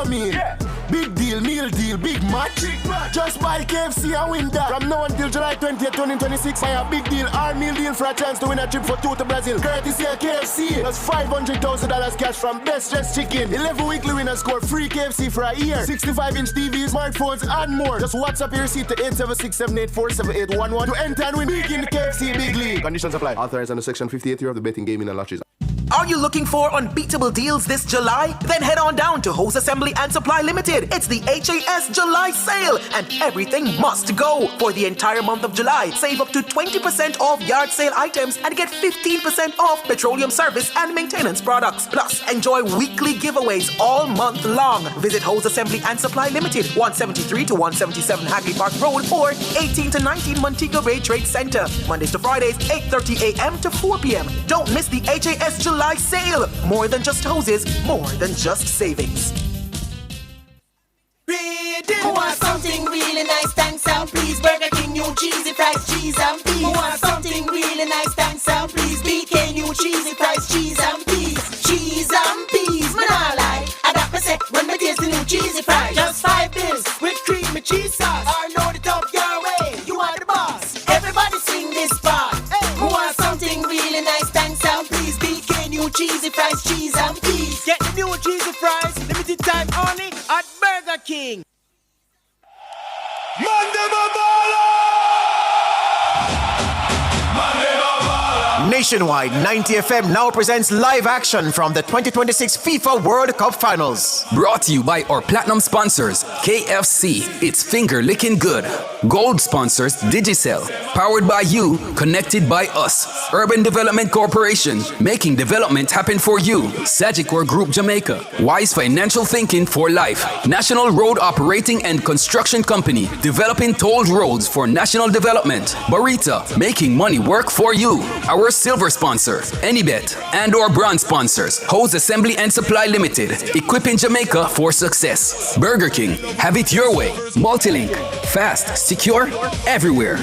you mean? Yeah. Big deal, meal deal, big match. Just buy KFC and win that. From now until July 20th, 2026, buy a big deal or meal deal for a chance to win a trip for 2 to Brazil. Courtesy of KFC. That's $500,000 cash from Best Dressed Chicken. 11 weekly winners score free KFC for a year. 65-inch TVs, smartphones, and more. Just WhatsApp your receipt to 876-784-7811 to enter and win big in the KFC Big League. Conditions apply. Authorized under Section 58 of the Betting, Gaming and Lotteries. Are you looking for unbeatable deals this July? Then head on down to Hose Assembly and Supply Limited. It's the HAS July sale and everything must go. For the entire month of July, save up to 20% off yard sale items and get 15% off petroleum service and maintenance products. Plus, enjoy weekly giveaways all month long. Visit Hose Assembly and Supply Limited, 173 to 177 Hagley Park Road or 18 to 19 Montego Bay Trade Center. Mondays to Fridays, 8:30 a.m. to 4 p.m. Don't miss the HAS July sale. More than just hoses, more than just savings. Who wants something really nice, thanks and please. Burger King, new cheesy fries, cheese and peas. Who wants something really nice, thanks and please. BK, new cheesy fries, cheese and peas. Cheese and peas, man I like. I got my set when I taste the new cheesy fries. Just 5 bills with cream and cheese sauce. Or load it up your way, you are the boss. Everybody sing this part. Who wants something really nice, thanks and please. BK, new cheesy fries, cheese and peas. Get the new cheesy fries, limited time only at Burger King. Nationwide, 90 FM now presents live action from the 2026 FIFA World Cup Finals. Brought to you by our platinum sponsors, KFC, it's finger licking good. Gold sponsors, Digicel. Powered by you, connected by us. Urban Development Corporation, making development happen for you. Sagicor Group Jamaica. Wise Financial Thinking for Life. National Road Operating and Construction Company, developing tolled roads for national development. Barita, making money work for you. Our silver sponsor, Anybet, and our bronze sponsors, Hose Assembly and Supply Limited, equipping Jamaica for success. Burger King, have it your way. Multilink, fast, secure, everywhere.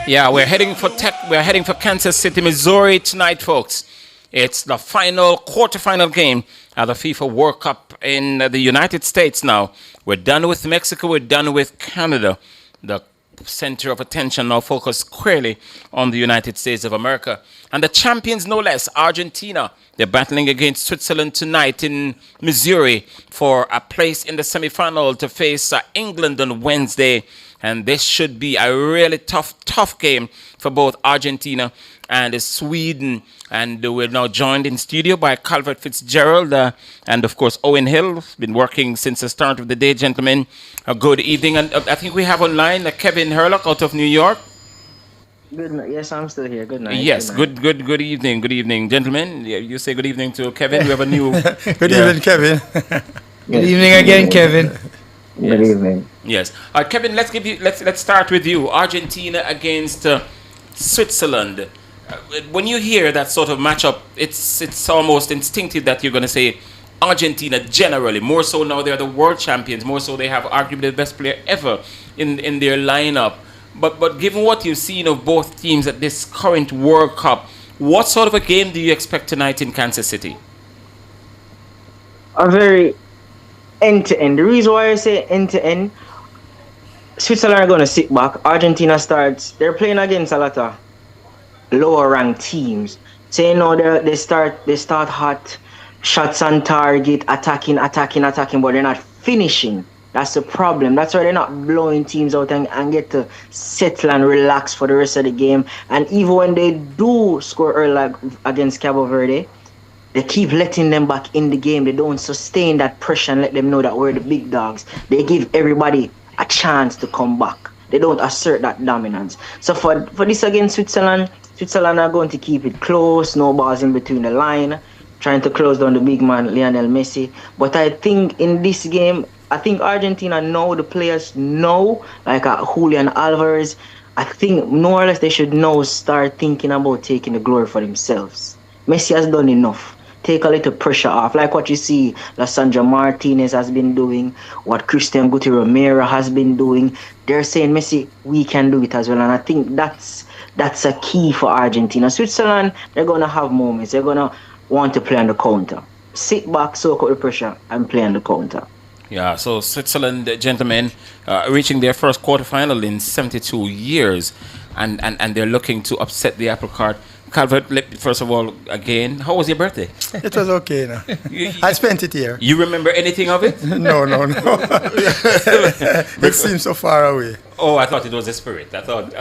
Yeah, we're heading for Kansas City, Missouri tonight, folks. It's the quarterfinal game of the FIFA World Cup in the United States now. We're done with Mexico, we're done with Canada. The center of attention now focused squarely on the United States of America. And the champions, no less, Argentina. They're battling against Switzerland tonight in Missouri for a place in the semifinal to face England on Wednesday. And this should be a really tough game for both Argentina and Sweden. And we're now joined in studio by Calvert Fitzgerald and, of course, Owen Hill. Been working since the start of the day, gentlemen. Good evening. And I think we have online Kevin Herlock out of New York. Good night. Yes, I'm still here. Good night. Yes, good evening, gentlemen. You say good evening to Kevin. We have a new... Good evening, Kevin. Good evening again, Kevin. Good evening. Yes. Kevin, let's start with you. Argentina against Switzerland. When you hear that sort of matchup, it's almost instinctive that you're going to say Argentina generally. More so now they're the world champions. More so they have arguably the best player ever in their lineup. But given what you've seen of both teams at this current World Cup, what sort of a game do you expect tonight in Kansas City? A very end-to-end. The reason why I say end-to-end, Switzerland are going to sit back. Argentina starts. They're playing against a lot of lower ranked teams. So you know they start hot, shots on target, attacking, but they're not finishing. That's the problem. That's why they're not blowing teams out and get to settle and relax for the rest of the game. And even when they do score early against Cabo Verde, they keep letting them back in the game. They don't sustain that pressure and let them know that we're the big dogs. They give everybody a chance to come back. They don't assert that dominance. So for this against Switzerland are going to keep it close, no balls in between the line, trying to close down the big man, Lionel Messi. But I think in this game, I think Argentina know, the players know, like Julian Alvarez, I think more or less they should now start thinking about taking the glory for themselves. Messi has done enough. Take a little pressure off, like what you see Lissandro Martinez has been doing, what Christian Guti Romero has been doing. They're saying, Messi, we can do it as well. And I think that's That's a key for Argentina. Switzerland, they're going to have moments. They're going to want to play on the counter. Sit back, soak up the pressure, and play on the counter. Yeah, so Switzerland, gentlemen, reaching their first quarterfinal in 72 years, and they're looking to upset the apple cart. Calvert, first of all, again, how was your birthday? It was okay. No? I spent it here. You remember anything of it? No. It seems so far away. Oh, I thought it was a spirit. I thought.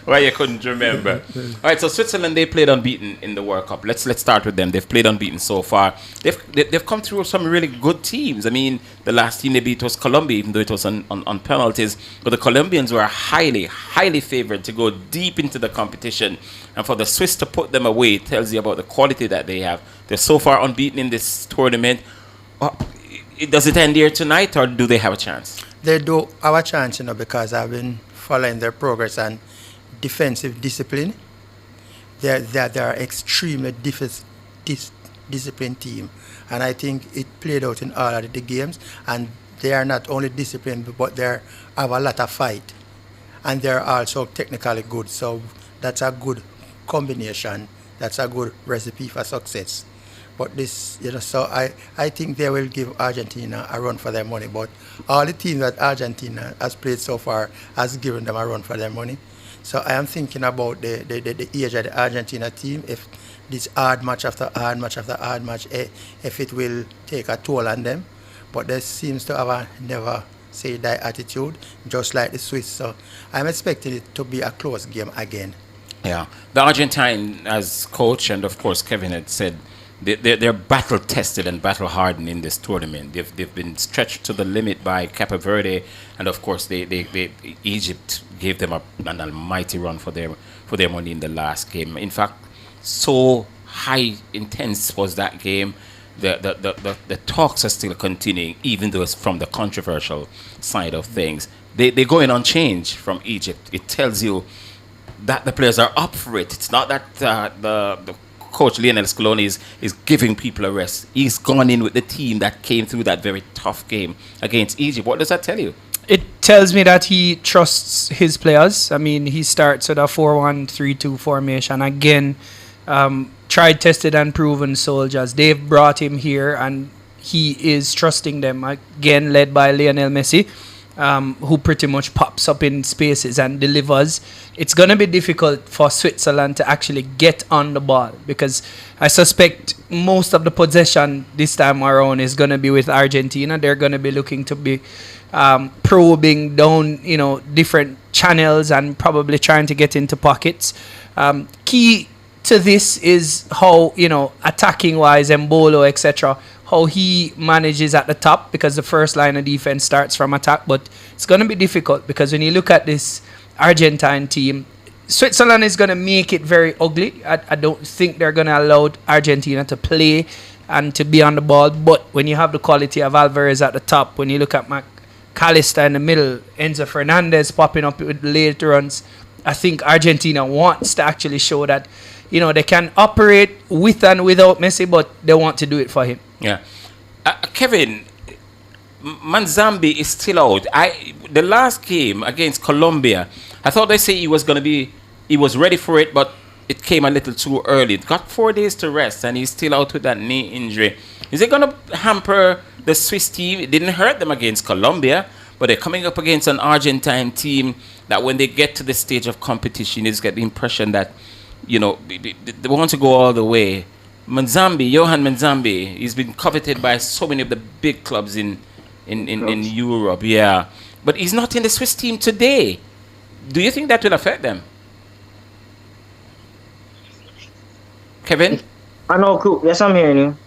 Why you couldn't remember? All right, so Switzerland, they played unbeaten in the World Cup. Let's start with them. They've played unbeaten so far. They've come through some really good teams. I mean, the last team they beat was Colombia, even though it was on penalties. But the Colombians were highly favored to go deep into the competition. And for the Swiss to put them away, it tells you about the quality that they have. They're so far unbeaten in this tournament. Does it end here tonight, or do they have a chance? They do have a chance, because I've been following their progress and defensive discipline. They are extremely disciplined team, and I think it played out in all of the games. And they are not only disciplined, but they have a lot of fight, and they're also technically good. So that's a good combination. That's a good recipe for success. But this, so I think they will give Argentina a run for their money. But all the teams that Argentina has played so far has given them a run for their money. So I am thinking about the age of the Argentina team, if this hard match after hard match after hard match, if it will take a toll on them. But they seems to have a never say die attitude, just like the Swiss. So I'm expecting it to be a close game again. Yeah. The Argentine, as coach, and of course Kevin had said, they're battle tested and battle hardened in this tournament. They've been stretched to the limit by Cape Verde, and of course Egypt gave them an almighty run for their money in the last game. In fact, so high intense was that game. The talks are still continuing, even though it's from the controversial side of things. They're going unchanged from Egypt. It tells you that the players are up for it. It's not that the coach Lionel Scaloni is giving people a rest. He's gone in with the team that came through that very tough game against Egypt. What does that tell you? It tells me that he trusts his players. I mean, he starts with a 4-1-3-2 formation. Again, tried, tested, and proven soldiers. They've brought him here, and he is trusting them. Again, led by Lionel Messi, who pretty much pops up in spaces and delivers. It's going to be difficult for Switzerland to actually get on the ball, because I suspect most of the possession this time around is going to be with Argentina. They're going to be looking to be probing down, different channels and probably trying to get into pockets. Key to this is how, attacking-wise, Mbolo, etc., how he manages at the top, because the first line of defense starts from attack. But it's going to be difficult, because when you look at this Argentine team, Switzerland is going to make it very ugly. I don't think they're going to allow Argentina to play and to be on the ball. But when you have the quality of Alvarez at the top, when you look at McAllister in the middle, Enzo Fernandez popping up with late runs, I think Argentina wants to actually show that, they can operate with and without Messi, but they want to do it for him. Yeah. Kevin, Manzambi is still out. The last game against Colombia, I thought they say he was ready for it, but it came a little too early. It got 4 days to rest, and he's still out with that knee injury. Is it going to hamper the Swiss team? It didn't hurt them against Colombia, but they're coming up against an Argentine team that when they get to the stage of competition, you just get the impression that, they want to go all the way. Johan Manzambi, he's been coveted by so many of the big clubs in Europe, yeah. But he's not in the Swiss team today. Do you think that will affect them? Kevin? I know, yes, I'm hearing you.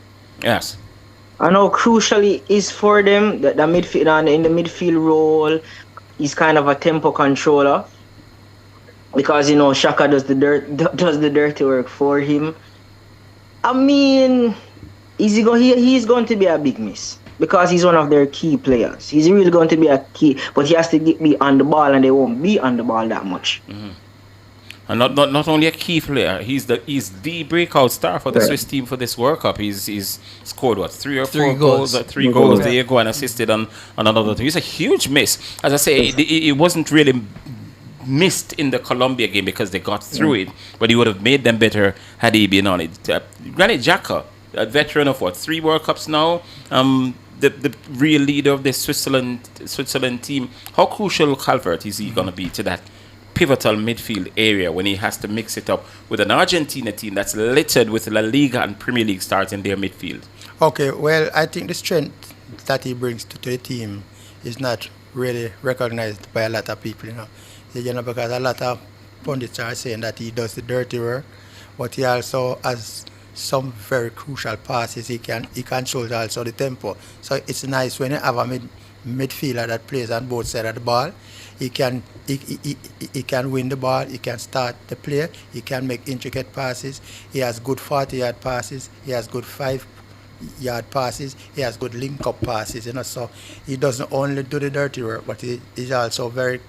Yes. I know crucially is for them that the midfield, in the midfield role, he's kind of a tempo controller. Because Shaka does the dirty work for him. I mean, he's going to be a big miss, because he's one of their key players. He's really going to be a key, but he has to be on the ball, and they won't be on the ball that much. Mm-hmm. And not only a key player, he's the breakout star for the Swiss team for this World Cup. He's scored what, 3 or 4 goals? Three goals. There you go, and assisted on another. He's a huge miss. As I say, it wasn't really missed in the Colombia game because they got through it, but he would have made them better had he been on it. Granit Xhaka, a veteran of 3 World Cups now, the real leader of the Switzerland team. How crucial, Calvert, is he going to be to that pivotal midfield area when he has to mix it up with an Argentina team that's littered with La Liga and Premier League stars in their midfield? Okay, well, I think the strength that he brings to the team is not really recognized by a lot of people, because a lot of pundits are saying that he does the dirty work, but he also has some very crucial passes. He controls also the tempo. So it's nice when you have a midfielder that plays on both sides of the ball. He can win the ball. He can start the play. He can make intricate passes. He has good 40-yard passes. He has good 5-yard passes. He has good link-up passes. So he doesn't only do the dirty work, but he's also very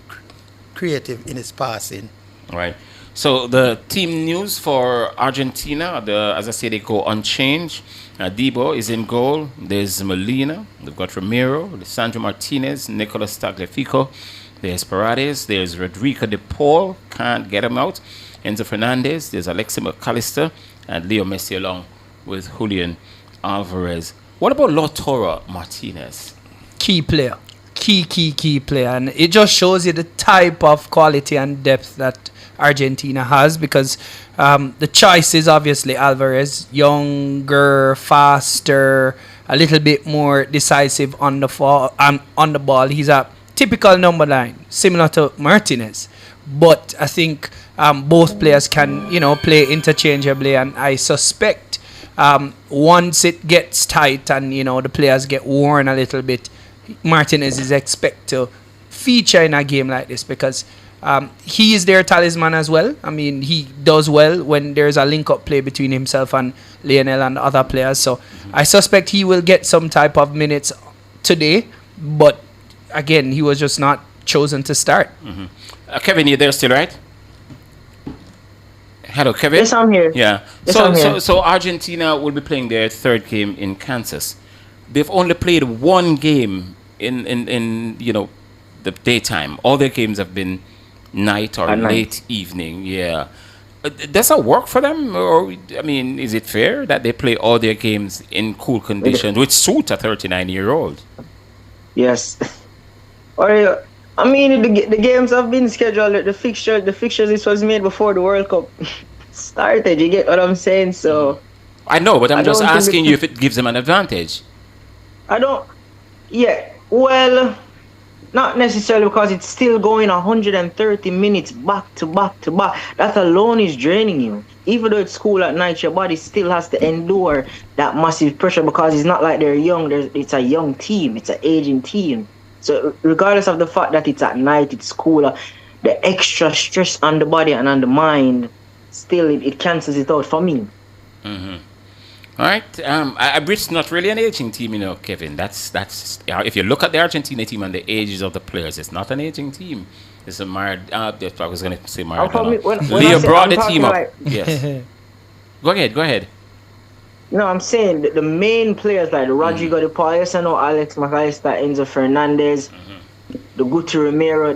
creative in his passing. Right. So the team news for Argentina, as I say, they go unchanged. Debo is in goal. There's Molina. They've got Romero, Lisandro Martinez, Nicolas Tagliafico. There's Paredes. There's Rodrigo de Paul. Can't get him out. Enzo Fernandez. There's Alexis McAllister. And Leo Messi along with Julian Alvarez. What about Lautaro Martinez? Key player. Key player. And it just shows you the type of quality and depth that Argentina has, because the choice is obviously Alvarez, younger, faster, a little bit more decisive on the ball. He's a typical number 9, similar to Martinez, but I think both players can play interchangeably, and I suspect once it gets tight and the players get worn a little bit, Martinez is expected to feature in a game like this, because he is their talisman as well. I mean, he does well when there's a link-up play between himself and Lionel and other players. So I suspect he will get some type of minutes today. But again, he was just not chosen to start. Kevin, you there still, right? Hello, Kevin? Yes, I'm here. Yeah. Yes, I'm here. So Argentina will be playing their 3rd game in Kansas. They've only played 1 game in the daytime. All their games have been night or late evening. Yeah. Does that work for them? Or, I mean, is it fair that they play all their games in cool conditions, which suit a 39-year-old? Yes. Or, I mean, the games have been scheduled. The fixtures, this was made before the World Cup started. You get what I'm saying? So I know, but I'm just asking you if it gives them an advantage. Well, not necessarily, because it's still going 130 minutes back to back to back. That alone is draining you. Even though it's cool at night, your body still has to endure that massive pressure, because it's not like they're young. It's a young team. It's an aging team. So regardless of the fact that it's at night, it's cooler, the extra stress on the body and on the mind, still it cancels it out for me. All right. It's not really an aging team, Kevin. That's if you look at the Argentina team and the ages of the players, it's not an aging team. It's a I was going to say Maradona. Leo brought the team up. Yes. Go ahead. No, I'm saying the main players like Rodrigo de Paul, Alex McAllister, Enzo Fernandez, the Guti Romero,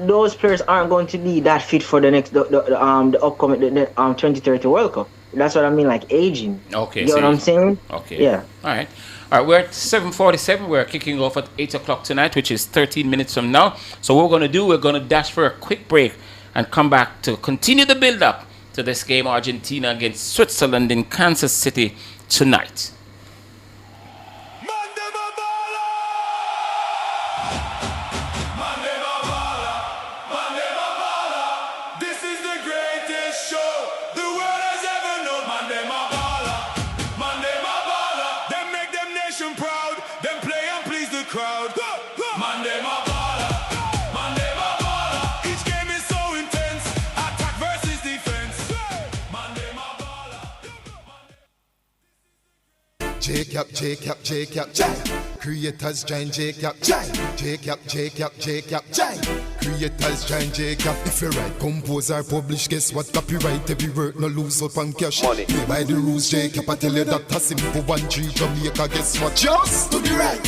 those players aren't going to be that fit for the next the upcoming 2030 World Cup. That's what I mean, like aging. Okay. You know what I'm saying? Okay. Yeah. All right. We're at 7:47. We're kicking off at 8 o'clock tonight, which is 13 minutes from now. So what we're going to do, we're going to dash for a quick break and come back to continue the build-up to this game, Argentina against Switzerland in Kansas City tonight. Jacob, creators join Jacob, creators join Jacob. If you write, compose or publish, guess what? Copyright every work, no lose up on cash. Money. Play by the rules, Jacob. I tell you that a simple 1 3 Jamaica. Guess what? Just do the right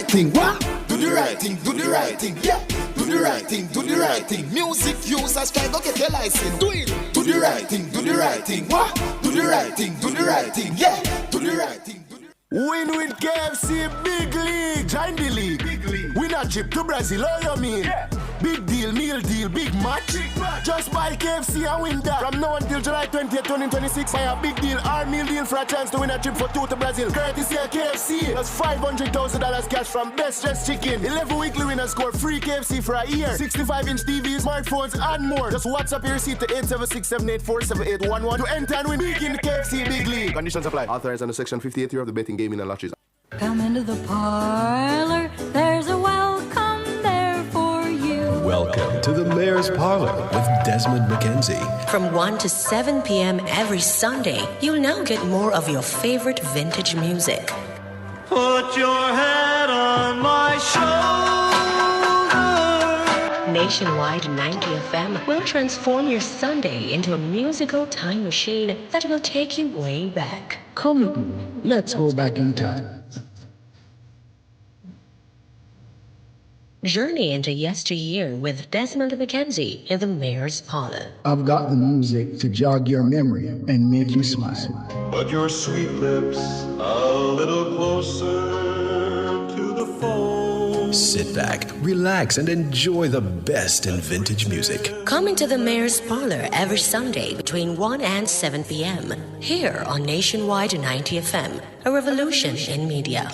thing, What? Do the right thing, yeah. Do the right thing, do the right thing. Music users try to get your license. Do it. Do the right thing, do the right thing. What? Do the right thing, do the right thing. Yeah, do the right thing. Win with KFC, big league, join the league. Big league. Win a trip to Brazil, all you mean? Yeah. Big deal, meal deal, big match. Just buy KFC and win that. From now until July 20th, 2026, buy a big deal or meal deal for a chance to win a trip for two to Brazil. Courtesy of KFC. That's $500,000 cash from Best Dressed Chicken. 11 weekly winners score free KFC for a year. 65-inch TVs, smartphones, and more. Just WhatsApp your receipt to 876-784-7811 to enter and win big in the KFC Big League. Conditions apply. Authorized under Section 58 of the Betting, Gaming and Lotteries. Come into the parlor. There's a welcome there for you. Welcome to the Mayor's Parlor with Desmond McKenzie. From 1 to 7 p.m. every Sunday, you'll now get more of your favorite vintage music. Put your head on my shoulder. Nationwide 90 FM will transform your Sunday into a musical time machine that will take you way back. Come, let's go back in time. Journey into yesteryear with Desmond McKenzie in the Mayor's Parlor. I've got the music to jog your memory and make you smile. Put your sweet lips a little closer to the phone. Sit back, relax, and enjoy the best in vintage music. Come into the Mayor's Parlor every Sunday between 1 and 7 p.m. here on Nationwide 90 FM, a revolution in media.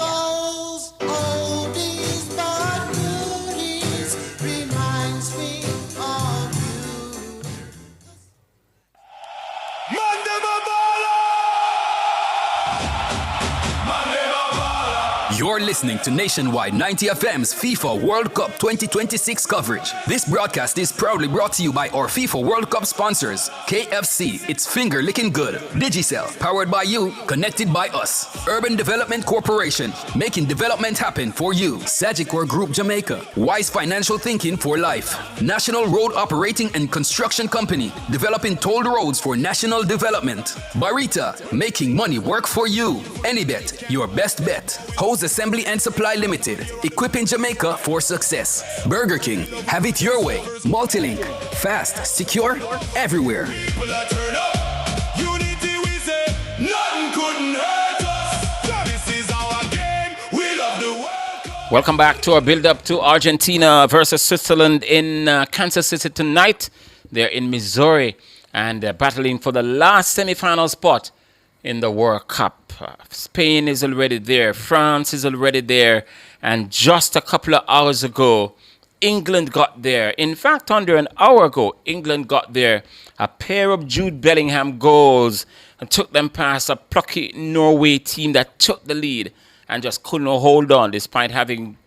You're listening to Nationwide 90 FM's FIFA World Cup 2026 coverage. This broadcast is proudly brought to you by our FIFA World Cup sponsors, KFC, it's finger licking good, Digicel, powered by you, connected by us, Urban Development Corporation, making development happen for you, Sagicor Group Jamaica, Wise Financial Thinking for Life, National Road Operating and Construction Company, developing tolled roads for national development, Barita, making money work for you, Anybet, your best bet, Hose Assembly and Supply Limited, equipping Jamaica for success. Burger King, have it your way. Multilink, fast, secure, everywhere. Welcome back to our build-up to Argentina versus Switzerland in Kansas City tonight. They're in Missouri and they're battling for the last semi-final spot in the World Cup. Spain is already there. France is already there. And just a couple of hours ago, England got there. In fact, under an hour ago, England got there. A pair of Jude Bellingham goals and took them past a plucky Norway team that took the lead and just couldn't hold on despite having,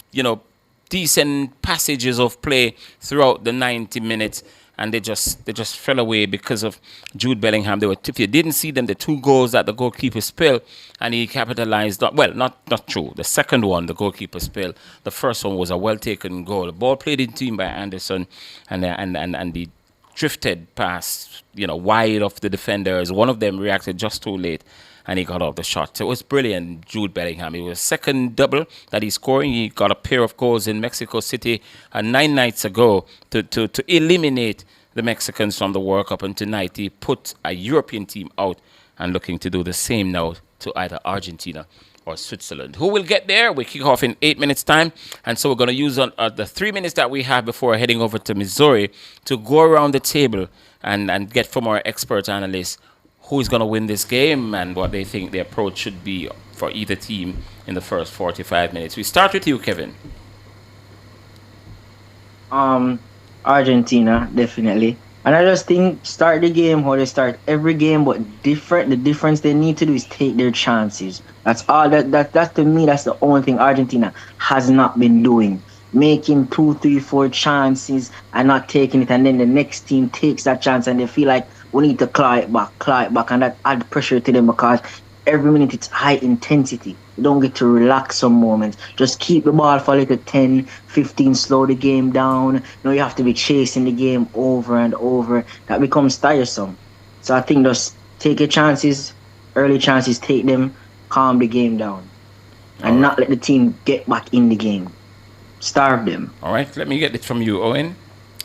decent passages of play throughout the 90 minutes. And they just fell away because of Jude Bellingham. If you didn't see them, the two goals that the goalkeeper spilled, and he capitalized on. Well, not true. The second one, the goalkeeper spilled. The first one was a well-taken goal. The ball played in team by Anderson, and he drifted past, wide of the defenders. One of them reacted just too late, and he got off the shot. So it was brilliant, Jude Bellingham. It was second double that he's scoring. He got a pair of goals in Mexico City 9 nights ago to eliminate the Mexicans from the World Cup. And tonight he put a European team out and looking to do the same now to either Argentina or Switzerland. Who will get there? We kick off in 8 minutes' time. And so we're going to use the 3 minutes that we have before heading over to Missouri to go around the table and get from our expert analysts who is going to win this game and what they think the approach should be for either team in the first 45 minutes. We start with you, Kevin. Argentina, definitely. And I just think start the game how they start every game, but different. The difference they need to do is take their chances. That's all. That to me, that's the only thing Argentina has not been doing. Making 2, 3, 4 chances and not taking it, and then the next team takes that chance and they feel like we need to claw it back, and that add pressure to them because every minute it's high intensity. You don't get to relax some moments. Just keep the ball for like a 10, 15, slow the game down. You have to be chasing the game over and over. That becomes tiresome. So I think just take your chances, early chances, take them, calm the game down, and not let the team get back in the game. starve them. All right, let me get it from you, Owen.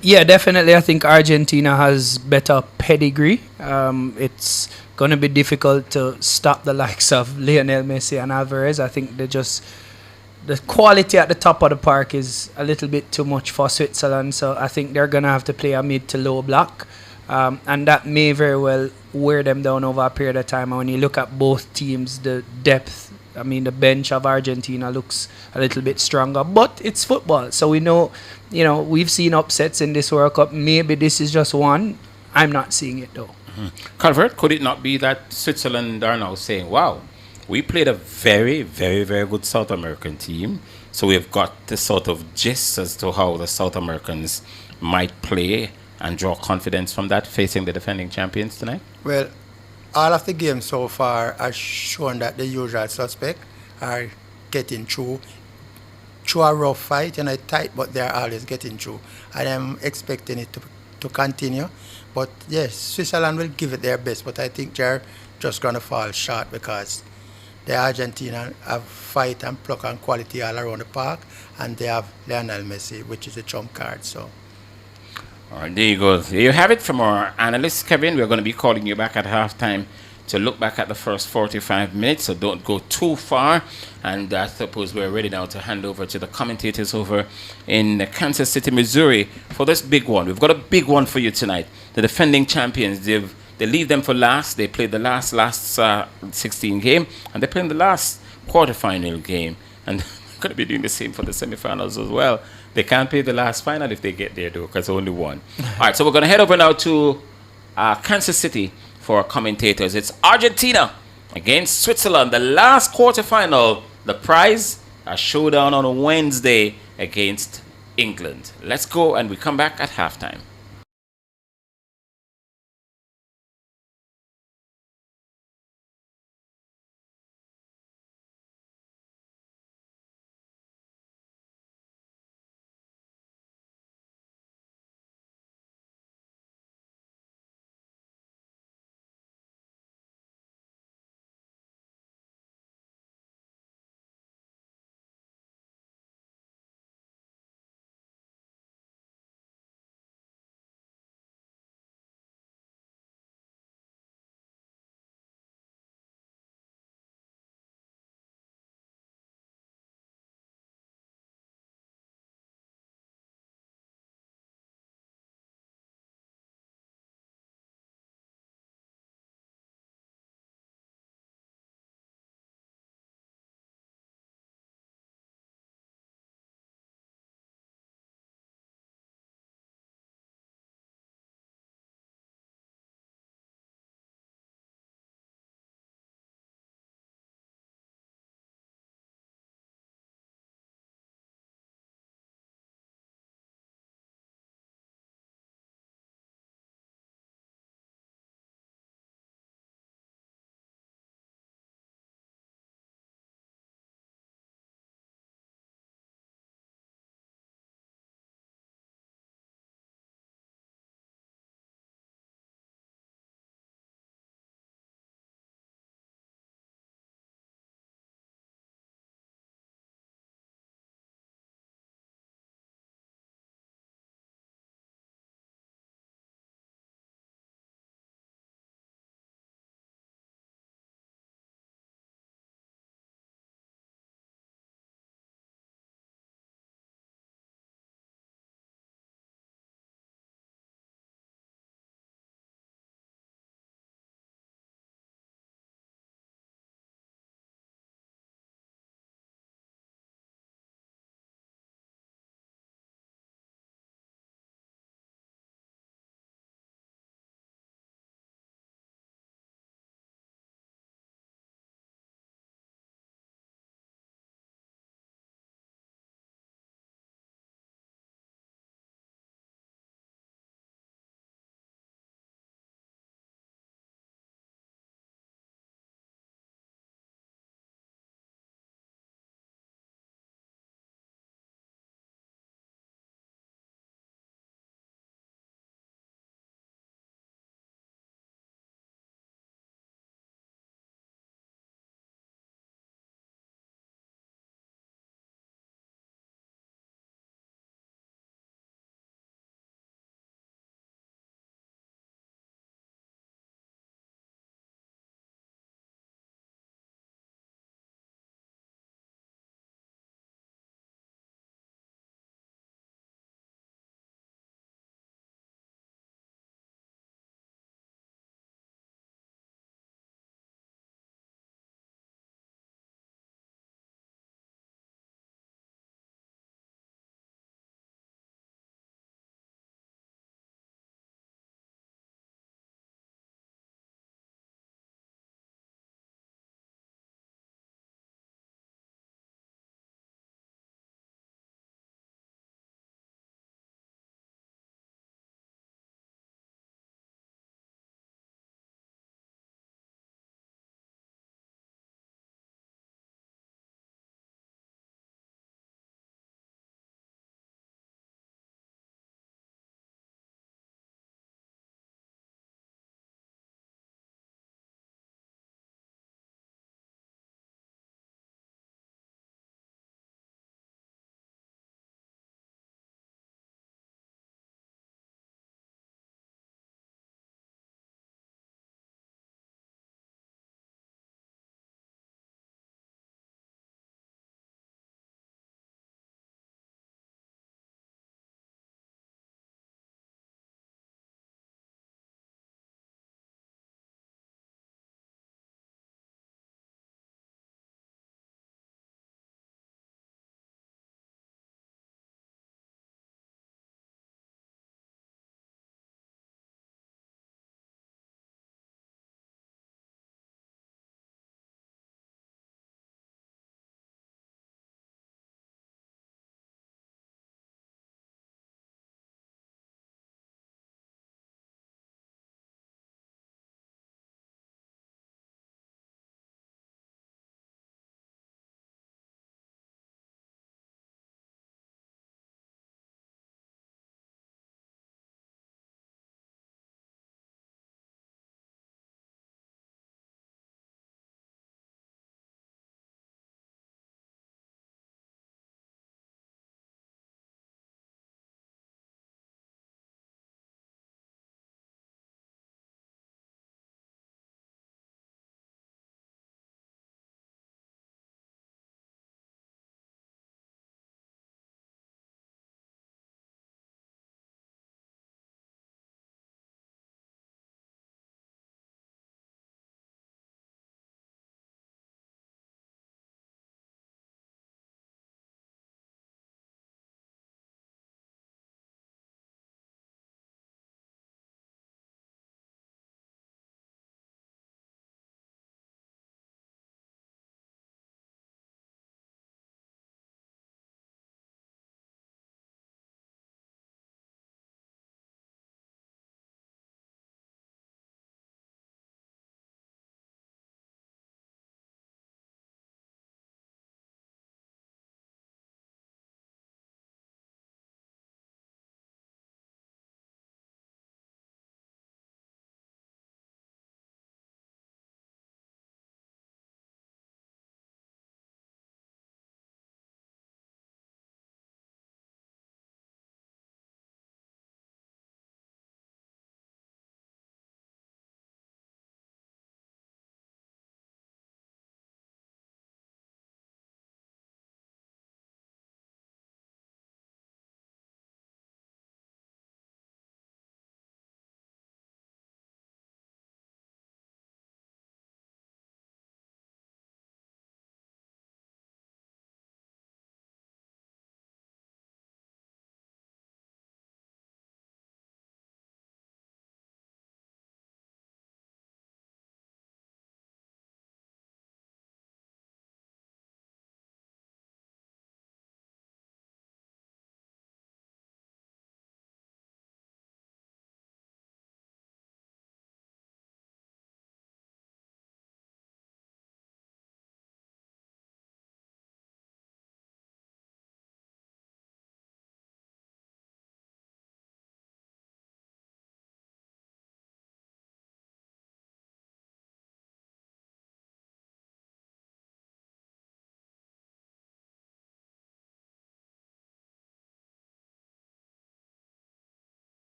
Yeah, definitely. I think Argentina has better pedigree. It's going to be difficult to stop the likes of Lionel Messi and Alvarez. I think the quality at the top of the park is a little bit too much for Switzerland. So I think they're going to have to play a mid to low block. And that may very well wear them down over a period of time. And when you look at both teams, the depth, I mean, the bench of Argentina looks a little bit stronger, but it's football. So we know, we've seen upsets in this World Cup. Maybe this is just one. I'm not seeing it though. Calvert, could it not be that Switzerland are now saying, wow, we played a very, very, very good South American team, so we've got the sort of gist as to how the South Americans might play and draw confidence from that facing the defending champions tonight? Well, all of the games so far are shown that the usual suspect are getting through a rough fight and a tight, but they're always getting through. And I'm expecting it to continue. But yes, Switzerland will give it their best, but I think they're just going to fall short because the Argentina have fight and pluck and quality all around the park, and they have Lionel Messi, which is a trump card. So. All right, there you go. There you have it from our analyst, Kevin. We're going to be calling you back at halftime to look back at the first 45 minutes, so don't go too far. And I suppose we're ready now to hand over to the commentators over in Kansas City, Missouri for this big one. We've got a big one for you tonight. The defending champions, they leave them for last. They played the last 16 game, and they're playing the last quarterfinal game. And they're going to be doing the same for the semifinals as well. They can't play the last final if they get there, though, because only one. All right, so we're going to head over now to Kansas City for our commentators. It's Argentina against Switzerland, the last quarterfinal. The prize, a showdown on Wednesday against England. Let's go, and we come back at halftime.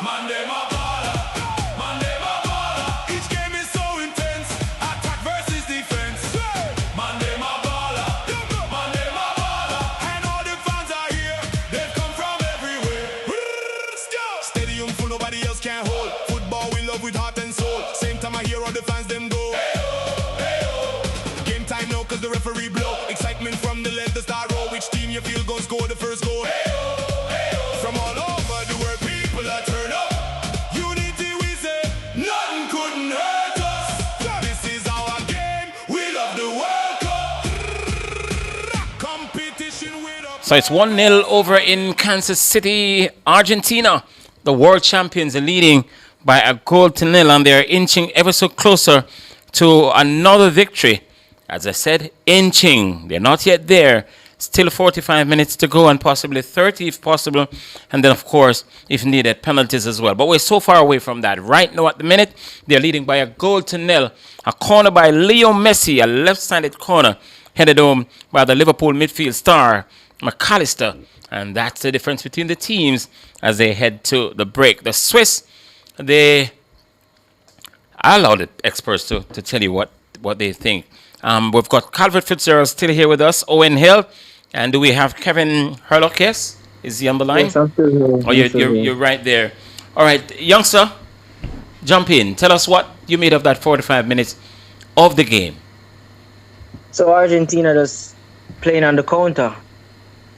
Man, them a baller. Man, them a baller. Each game is so intense. Attack versus defense. Man, them a baller. Man, them a baller. And all the fans are here. They've come from everywhere. Stadium full, nobody else can hold. Football we love with heart and soul. Same time I hear all the fans them go. Game time now, cause the referee blow. Excitement from the left, the star row. Which team you feel gon' score the first goal? From all over the world, people are turn up. Unity we say, nothing couldn't hurt us. This is our game, we love the World Cup. Competition with us. So it's 1-0 over in Kansas City, Argentina. The world champions are leading by a goal to nil, and they're inching ever so closer to another victory. As I said, inching. They're not yet there. Still 45 minutes to go, and possibly 30 if possible. And then, of course, if needed, penalties as well. But we're so far away from that. Right now, at the minute, they're leading by a goal to nil. A corner by Leo Messi, a left-sided corner, headed home by the Liverpool midfield star, McAllister. And that's the difference between the teams as they head to the break. The Swiss, I allow the experts to tell you what they think. We've got Calvert Fitzgerald still here with us, Owen Hill, and do we have Kevin Herlock? Yes? Is he on the line? Yes, I'm still here. Oh, you're right there. All right, youngster, jump in. Tell us what you made of that 45 minutes of the game. So Argentina just playing on the counter.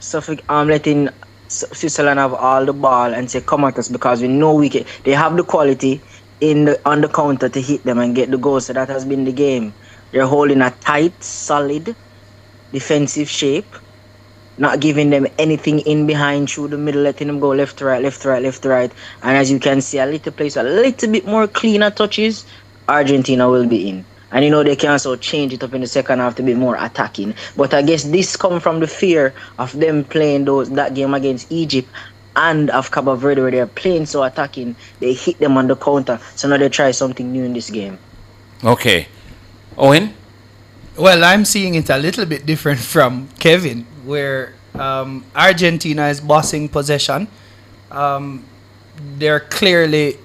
So letting Switzerland have all the ball and say come at us because we know they have the quality on the counter to hit them and get the goal. So that has been the game. They're holding a tight, solid defensive shape, not giving them anything in behind through the middle, letting them go left to right, left to right, left to right. And as you can see, a little bit more cleaner touches, Argentina will be in. And they can also change it up in the second half to be more attacking. But I guess this comes from the fear of them playing that game against Egypt and of Cabo Verde, where they're playing so attacking, they hit them on the counter. So now they try something new in this game. Okay. Owen? Well, I'm seeing it a little bit different from Kevin, where Argentina is bossing possession. They're clearly,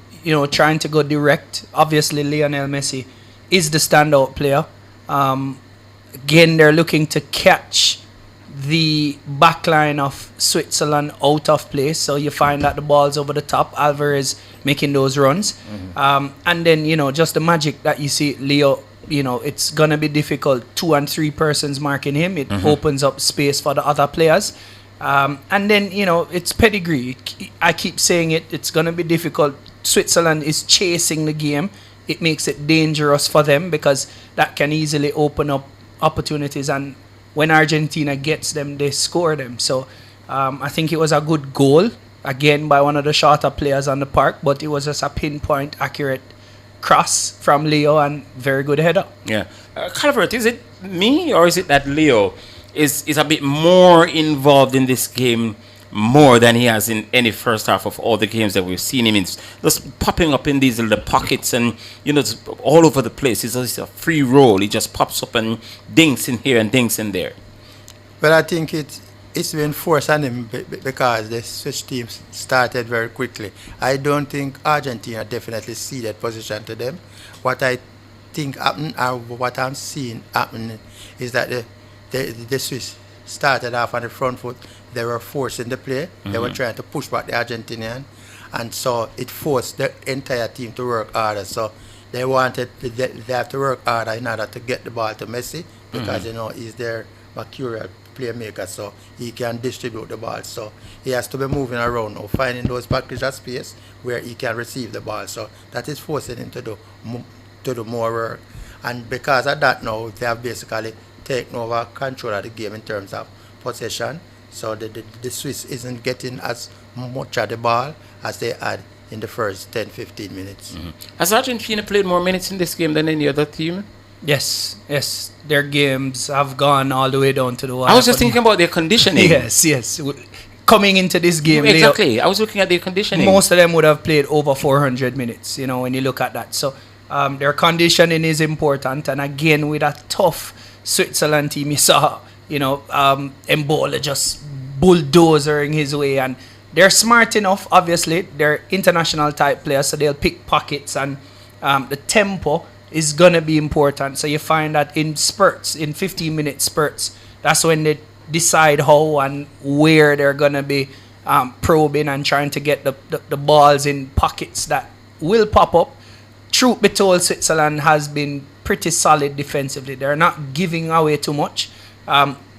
trying to go direct. Obviously, Lionel Messi is the standout player. Again, they're looking to catch the backline of Switzerland out of place. So you find that the ball's over the top. Alvarez making those runs. And then, just the magic that you see Leo, it's going to be difficult. 2 and 3 persons marking him. It opens up space for the other players. And then, it's pedigree. I keep saying it. It's going to be difficult. Switzerland is chasing the game. It makes it dangerous for them because that can easily open up opportunities. And when Argentina gets them, they score them. So I think it was a good goal, again, by one of the shorter players on the park. But it was just a pinpoint accurate cross from Leo and very good header. Yeah. Calvert, is it me or is it that Leo is a bit more involved in this game more than he has in any first half of all the games that we've seen him in, just popping up in these little pockets and just all over the place. It's just a free roll. He just pops up and dinks in here and dinks in there. Well, I think it's been forced on him because the Swiss team started very quickly. I don't think Argentina definitely ceded position to them. What I think happened, or what I'm seeing happening, is that the Swiss started off on the front foot. They were forcing the play. They were trying to push back the Argentinian, and so it forced the entire team to work harder. So they have to work harder in order to get the ball to Messi because he's their mercurial playmaker, so he can distribute the ball. So he has to be moving around or finding those pockets of space where he can receive the ball. So that is forcing him to do more work. And because of that, now they have basically taken over control of the game in terms of possession. So the Swiss isn't getting as much of the ball as they had in the first 10-15 minutes. Has Argentina played more minutes in this game than any other team? Yes. Their games have gone all the way down to the wire. I was just thinking about their conditioning. Yes. Coming into this game, exactly. I was looking at their conditioning. Most of them would have played over 400 minutes, when you look at that. So their conditioning is important. And again, with a tough Switzerland team, you saw, Mbola just bulldozering his way. And they're smart enough, obviously. They're international type players, so they'll pick pockets, and the tempo is going to be important. So you find that in spurts, in 15-minute spurts, that's when they decide how and where they're going to be probing and trying to get the balls in pockets that will pop up. Truth be told, Switzerland has been pretty solid defensively. They're not giving away too much.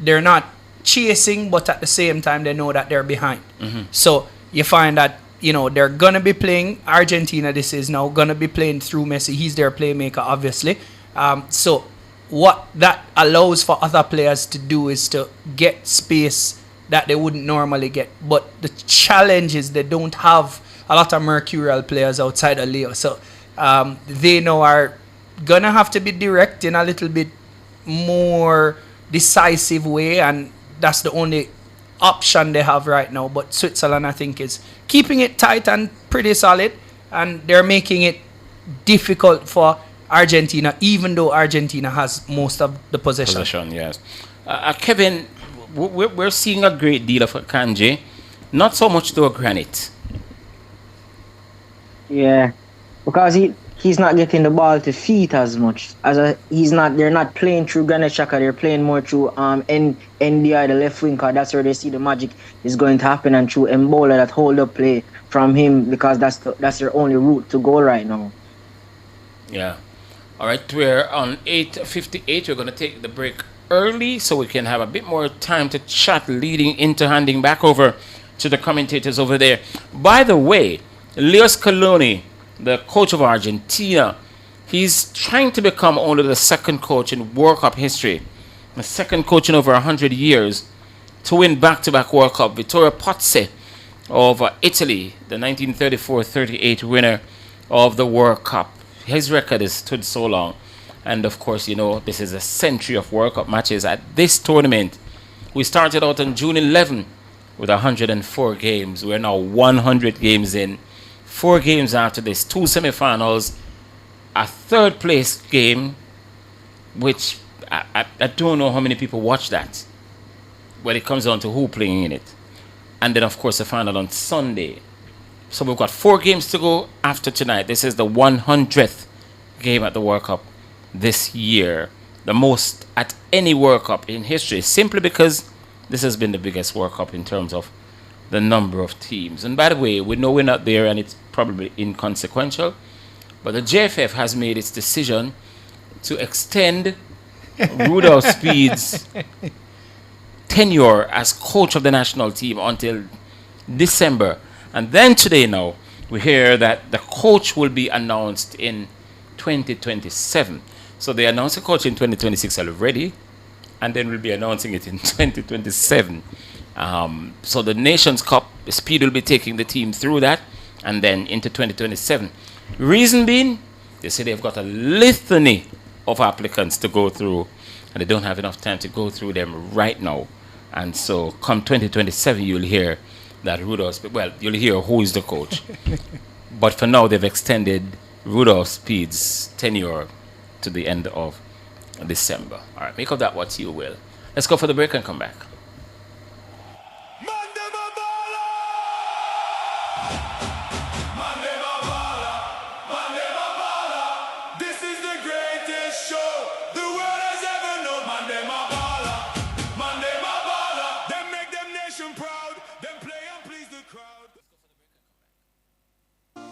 They're not chasing, but at the same time, they know that they're behind. So you find that, they're going to be playing Argentina. This is now going to be playing through Messi. He's their playmaker, obviously. So what that allows for other players to do is to get space that they wouldn't normally get. But the challenge is they don't have a lot of mercurial players outside of Leo. So they now are going to have to be direct in a little bit more decisive way, and that's the only option they have right now. But Switzerland, I think, is keeping it tight and pretty solid, and they're making it difficult for Argentina, even though Argentina has most of the possession. Yes. Kevin, we're seeing a great deal of Kanji, not so much to a Granite. Yeah, because he's not getting the ball to feet as much. They're not playing through Granit Xhaka, they're playing more through NDI, the left wing, because that's where they see the magic is going to happen, and through Mbola, that hold up play from him, because that's their only route to goal right now. Yeah. All right, we're on 8:58. We're going to take the break early so we can have a bit more time to chat, leading into handing back over to the commentators over there. By the way, Leo Scaloni, the coach of Argentina, he's trying to become only the second coach in World Cup history, the second coach in over 100 years to win back-to-back World Cup. Vittorio Pozzi of Italy, the 1934-38 winner of the World Cup. His record has stood so long. And of course, this is a century of World Cup matches at this tournament. We started out on June 11 with 104 games. We're now 100 games in. 4 games after this, 2 semifinals, a third place game, which I don't know how many people watch that when it comes down to who playing in it. And then, of course, the final on Sunday. So we've got 4 games to go after tonight. This is the 100th game at the World Cup this year. The most at any World Cup in history, simply because this has been the biggest World Cup in terms of the number of teams. And by the way, we know we're not there and it's probably inconsequential, but the JFF has made its decision to extend Rudolph Speed's tenure as coach of the national team until December. And then today now, we hear that the coach will be announced in 2027. So they announced the coach in 2026 already, and then we'll be announcing it in 2027. So the Nations Cup, Speed will be taking the team through that, and then into 2027. Reason being, they say they've got a litany of applicants to go through, and they don't have enough time to go through them right now. And so come 2027, you'll hear that Rudolph, you'll hear who is the coach. But for now, they've extended Rudolph Speed's tenure to the end of December. All right, make of that what you will. Let's go for the break and come back.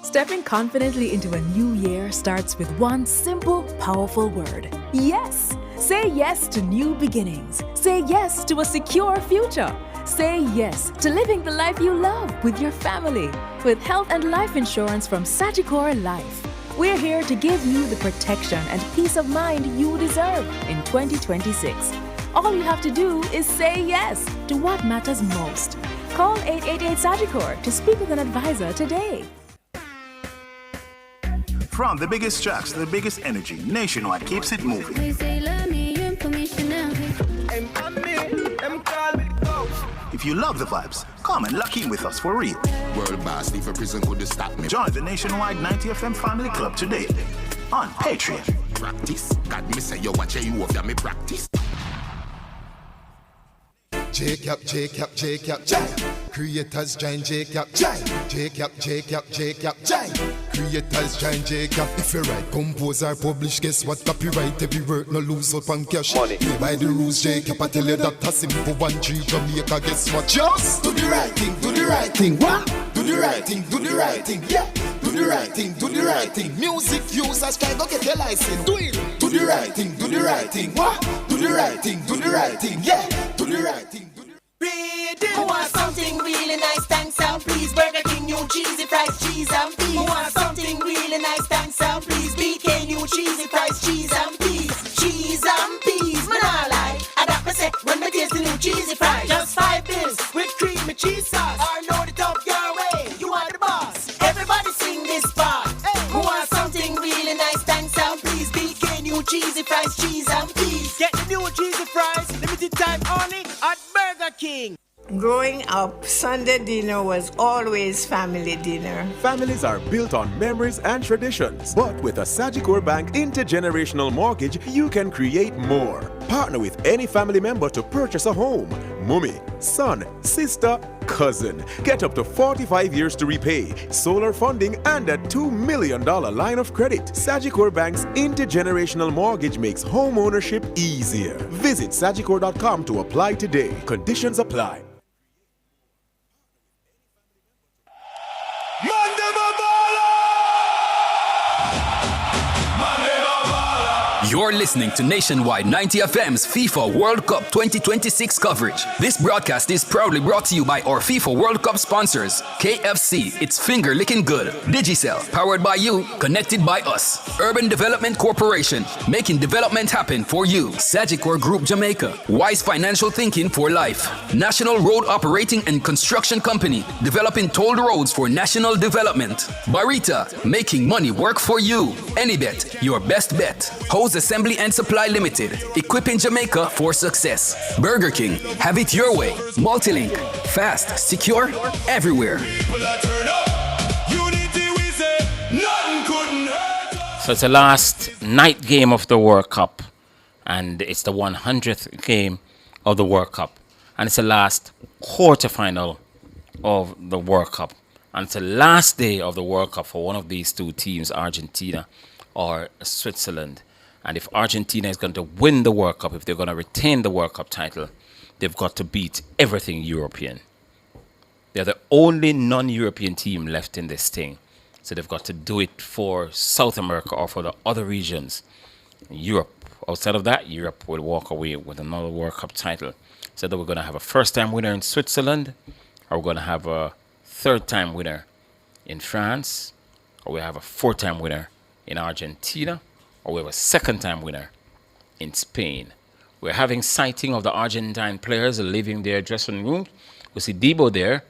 Stepping confidently into a new year starts with one simple, powerful word. Yes! Say yes to new beginnings. Say yes to a secure future. Say yes to living the life you love with your family. With health and life insurance from Sagicor Life, we're here to give you the protection and peace of mind you deserve in 2026. All you have to do is say yes to what matters most. Call 888-SAGICOR to speak with an advisor today. From the biggest tracks to the biggest energy, Nationwide keeps it moving. If you love the vibes, come and lock in with us for real. World boss, if a prison could stop me. Join the Nationwide 90 FM Family Club today on Patreon. Practice. God me say you watch you off, me practice. Jacob. Creators giant Jacob, Jacob, Creators giant Jacob. If you write, compose or publish, guess what? Copyright every work, no lose up on cash. Money. Play by the rules, Jacob. I tell you that that's simple 1 3 Jamaica. Guess what? Just do the right thing, do the right thing. What? Do the right thing, do the right thing. Yeah. Do the right thing, do the right thing. Music users try to get your license. Do it. Do the right thing, do the right thing. What? Do the right thing, do the right thing. Yeah. Do the right thing. I want something really nice, thanks and please. Burger King, new cheesy fries, cheese and peas. I want something really nice, thanks and please. BK, new cheesy fries, cheese and peas. Cheese and peas, man, I like. I got my set when I taste the new cheesy fries. Just 5 bills with cream and cheese sauce. Or load it up your way, you are the boss. Everybody sing this part. I want something really nice, thanks and please. BK, new cheesy fries, cheese and peas. Get the new cheesy fries, limited time only at Burger King. Growing up, Sunday dinner was always family dinner. Families are built on memories and traditions. But with a Sagicor Bank intergenerational mortgage, you can create more. Partner with any family member to purchase a home. Mummy, son, sister, cousin. Get up to 45 years to repay, solar funding, and a $2 million line of credit. Sagicor Bank's intergenerational mortgage makes home ownership easier. Visit sagicor.com to apply today. Conditions apply. You're listening to Nationwide 90 FM's FIFA World Cup 2026 coverage. This broadcast is proudly brought to you by our FIFA World Cup sponsors, KFC, It's Finger Licking Good, Digicel, powered by you, connected by us, Urban Development Corporation, making development happen for you, Sagicor Group Jamaica, Wise Financial Thinking for Life, National Road Operating and Construction Company, developing tolled roads for national development, Barita, making money work for you, Anybet, your best bet, Hose Assembly and Supply Limited, equipping Jamaica for success. Burger King, have it your way. Multilink, fast, secure, everywhere. So it's the last night game of the World Cup, and it's the 100th game of the World Cup, and it's the last quarterfinal of the World Cup, and it's the last day of the World Cup for one of these two teams, Argentina or Switzerland. And if Argentina is going to win the World Cup, if they're going to retain the World Cup title, they've got to beat everything European. They're the only non-European team left in this thing. So they've got to do it for South America or for the other regions. Europe, outside of that, Europe will walk away with another World Cup title. So that we're going to have a first-time winner in Switzerland, or we're going to have a third-time winner in France, or we have a fourth-time winner in Argentina, or we have a second-time winner in Spain. We're having sighting of the Argentine players leaving their dressing room. We see Debo there.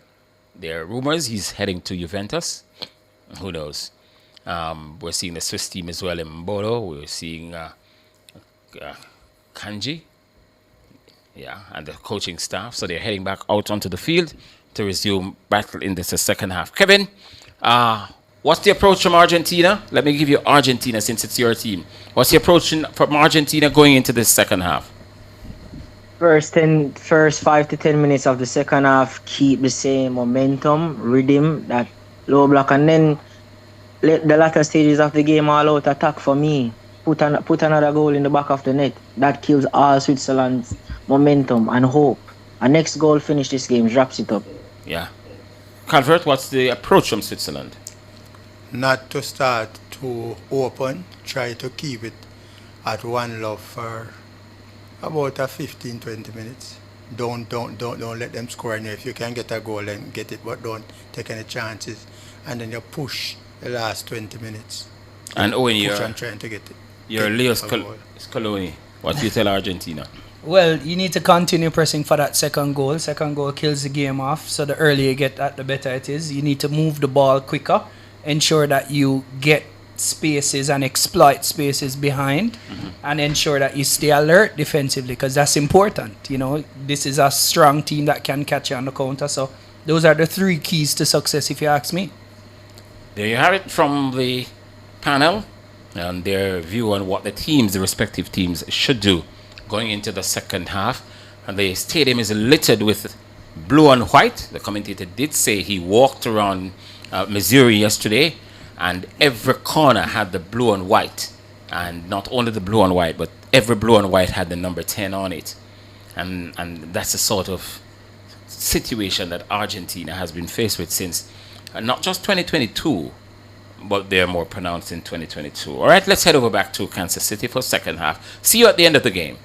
There are rumors he's heading to Juventus. Who knows? We're seeing the Swiss team as well in Bodo. We're seeing Kanji. Yeah, and the coaching staff. So they're heading back out onto the field to resume battle in this second half. Kevin, what's the approach from Argentina? Let me give you Argentina since it's your team. What's the approach from Argentina going into this second half? First 5 to 10 minutes of the second half, keep the same momentum, rhythm, that low block, and then let the latter stages of the game all out attack for me. Put another goal in the back of the net. That kills all Switzerland's momentum and hope. A next goal finish this game, drops it up. Yeah. Calvert, what's the approach from Switzerland? Not to start too open, try to keep it at one love for about 15-20 minutes. Don't let them score. And if you can get a goal, then get it, but don't take any chances. And then you push the last 20 minutes. And Owen, you're trying to get it. You're Leo Scaloni. What do you tell Argentina? Well, you need to continue pressing for that second goal. Second goal kills the game off. So the earlier you get that, the better it is. You need to move the ball quicker. Ensure that you get spaces and exploit spaces behind, and ensure that you stay alert defensively, because that's important. You know, this is a strong team that can catch you on the counter. So those are the 3 keys to success, if you ask me. There you have it from the panel and their view on what the respective teams should do going into the second half. And the stadium is littered with blue and white. The commentator did say he walked around Missouri yesterday, and every corner had the blue and white. And not only the blue and white, but every blue and white had the number 10 on it. And that's the sort of situation that Argentina has been faced with since not just 2022, but they're more pronounced in 2022. All right, let's head over back to Kansas City for second half. See you at the end of the game.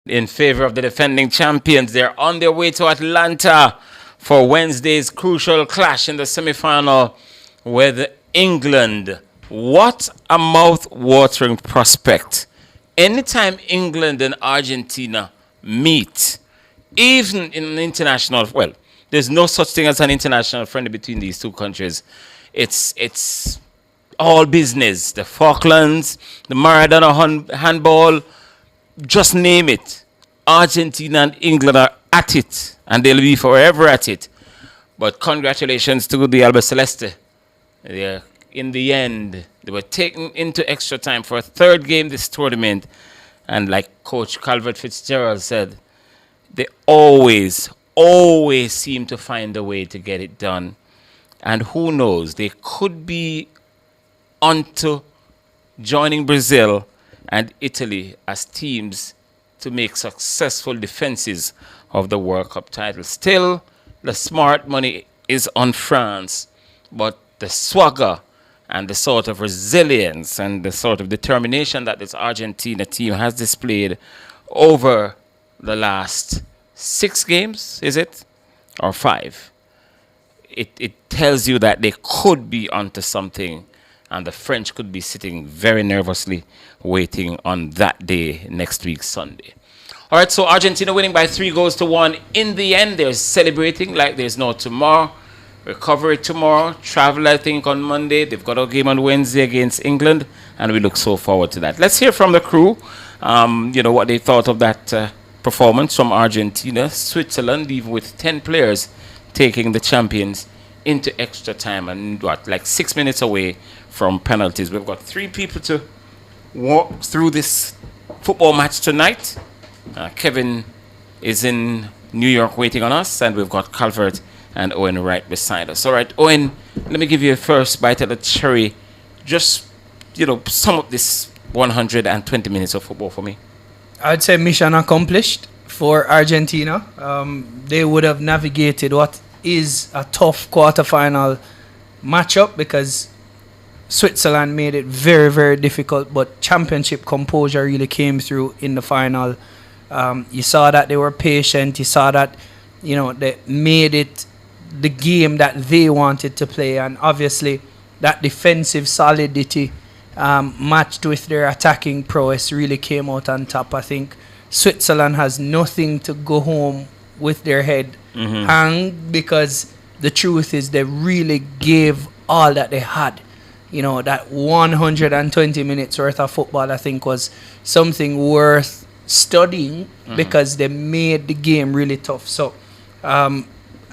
in favor of the defending champions. They're on their way to Atlanta for Wednesday's crucial clash in the semi-final with England. What a mouth-watering prospect. Anytime England and Argentina meet, even in an international, well, there's no such thing as an international friendly between these two countries. It's all business. The Falklands, the Maradona handball, just name it. Argentina and England are at it, and they'll be forever at it. But congratulations to the Albiceleste. In the end, they were taken into extra time for a third game this tournament. And like Coach Calvert Fitzgerald said, they always seem to find a way to get it done. And who knows, they could be onto joining Brazil and Italy as teams to make successful defenses of the World Cup title. Still, the smart money is on France, but the swagger and the sort of resilience and the sort of determination that this Argentina team has displayed over the last 6 games, is it? Or 5? It tells you that they could be onto something, and the French could be sitting very nervously waiting on that day next week, Sunday. All right, so Argentina winning by 3-1. In the end, they're celebrating like there's no tomorrow. Recovery tomorrow. Travel, I think, on Monday. They've got a game on Wednesday against England, and we look so forward to that. Let's hear from the crew, what they thought of that performance from Argentina. Switzerland, even with 10 players, taking the champions into extra time and 6 minutes away from penalties. We've got 3 people to walk through this football match tonight. Kevin is in New York waiting on us, and we've got Calvert and Owen right beside us. All right, Owen, let me give you a first bite at the cherry. Just, sum up this 120 minutes of football for me. I'd say mission accomplished for Argentina. They would have navigated what is a tough quarterfinal matchup because Switzerland made it very, very difficult, but championship composure really came through in the final. You saw that they were patient. You saw that, they made it the game that they wanted to play, and obviously that defensive solidity matched with their attacking prowess really came out on top. I think Switzerland has nothing to go home with their head hang, because the truth is they really gave all that they had. That 120 minutes worth of football, I think, was something worth studying because they made the game really tough. So,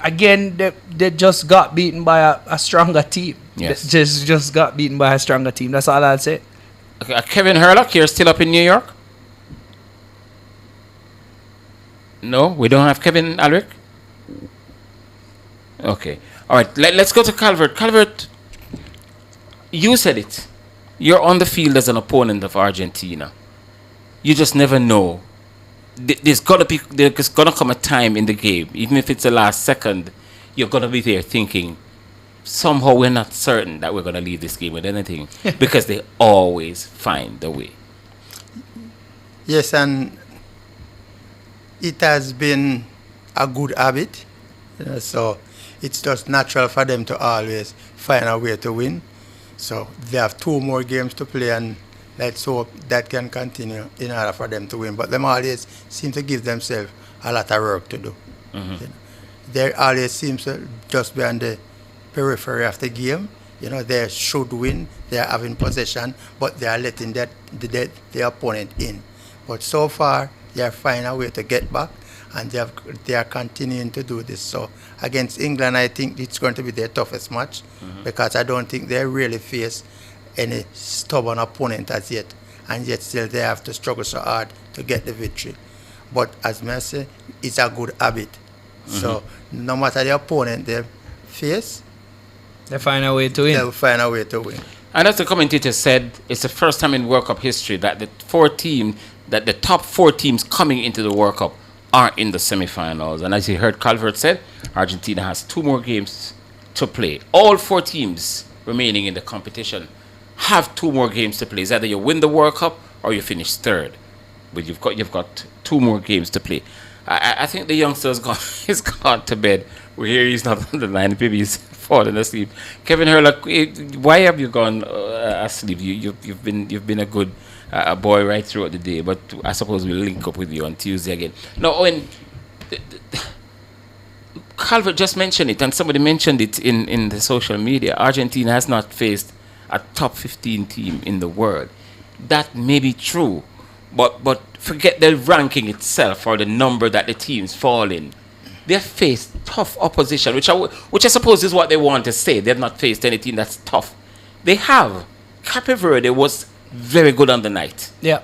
again, they just got beaten by a stronger team. Yes. They just got beaten by a stronger team. That's all I'll say. Okay, Kevin Herlock, you're still up in New York? No, we don't have Kevin Alric? Okay. All right, let's go to Calvert. Calvert, you said it. You're on the field as an opponent of Argentina. You just never know. There's gonna come a time in the game, even if it's the last second, you're gonna be there thinking, somehow we're not certain that we're gonna leave this game with anything, because they always find a way. Yes, and it has been a good habit, so it's just natural for them to always find a way to win. So they have 2 more games to play, and let's hope that can continue in order for them to win. But them always seem to give themselves a lot of work to do. They always seem to just be on the periphery of the game. They should win. They are having possession, but they are letting the opponent in. But so far, they are finding a way to get back, and they are continuing to do this. So against England, I think it's going to be their toughest match because I don't think they really face any stubborn opponent as yet, and yet still they have to struggle so hard to get the victory. But as I say, it's a good habit. So no matter the opponent they face, they find a way to win. They'll find a way to win. And as the commentator said, it's the first time in World Cup history that the top 4 teams coming into the World Cup are in the semi-finals. And as you heard Calvert said, Argentina has 2 more games to play. All 4 teams remaining in the competition have 2 more games to play. It's either you win the World Cup or you finish 3rd. but you've got 2 more games to play. I think the youngster's gone. He's gone to bed. We hear he's not on the line. Maybe he's falling asleep. Kevin Hurlock, why have you gone asleep? You've been a good boy right throughout the day. But I suppose we'll link up with you on Tuesday again. Now, Owen, Calvert just mentioned it, and somebody mentioned it in the social media. Argentina has not faced a top 15 team in the world. That may be true, but forget the ranking itself or the number that the teams fall in. They've faced tough opposition, which I suppose is what they want to say. They've not faced any team that's tough. They have. Cape Verde was very good on the night. Yeah.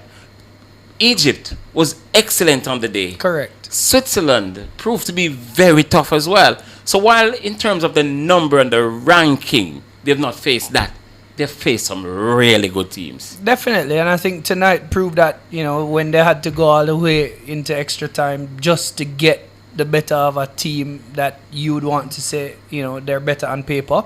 Egypt was excellent on the day. Correct. Switzerland proved to be very tough as well. So while in terms of the number and the ranking, they've not faced that, they've faced some really good teams. Definitely, and I think tonight proved that, when they had to go all the way into extra time just to get the better of a team that you would want to say, they're better on paper.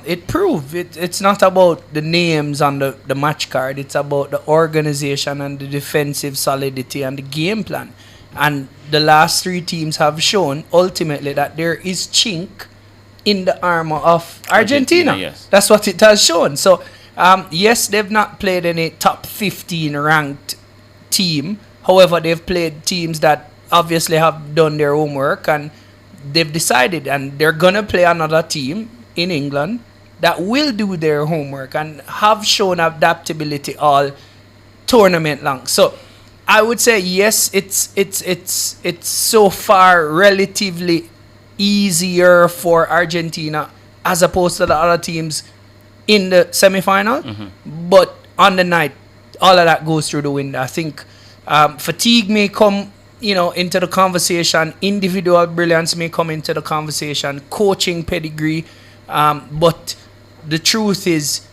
It proved it's not about the names on the match card. It's about the organization and the defensive solidity and the game plan. And the last 3 teams have shown ultimately that there is chink in the armor of Argentina. Yes. That's what it has shown. So, yes, they've not played any top 15 ranked team. However, they've played teams that obviously have done their homework, and they've decided, and they're going to play another team in England that will do their homework and have shown adaptability all tournament long. So I would say yes, it's so far relatively easier for Argentina as opposed to the other teams in the semi-final. But on the night, all of that goes through the window. I think fatigue may come into the conversation. Individual brilliance may come into the conversation. Coaching pedigree. But the truth is,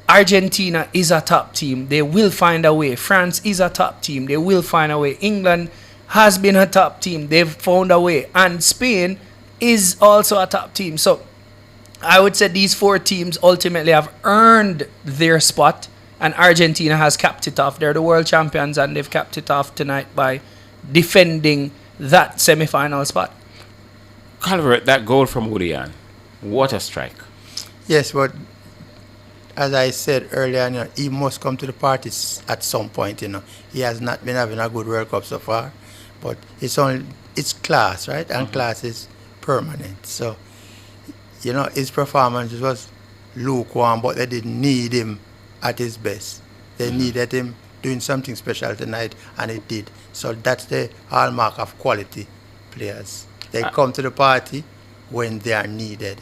Argentina is a top team. They will find a way. France is a top team. They will find a way. England has been a top team. They've found a way. And Spain is also a top team. So I would say these 4 teams ultimately have earned their spot. And Argentina has capped it off. They're the world champions, and they've capped it off tonight by defending that semi-final spot. Calvert, that goal from Julian, what a strike. Yes, but as I said earlier, he must come to the party at some point. He has not been having a good World Cup so far, but it's class, right? And class is permanent. So, his performance was lukewarm, but they didn't need him at his best. They needed him doing something special tonight, and it did. So that's the hallmark of quality players. They come to the party when they are needed.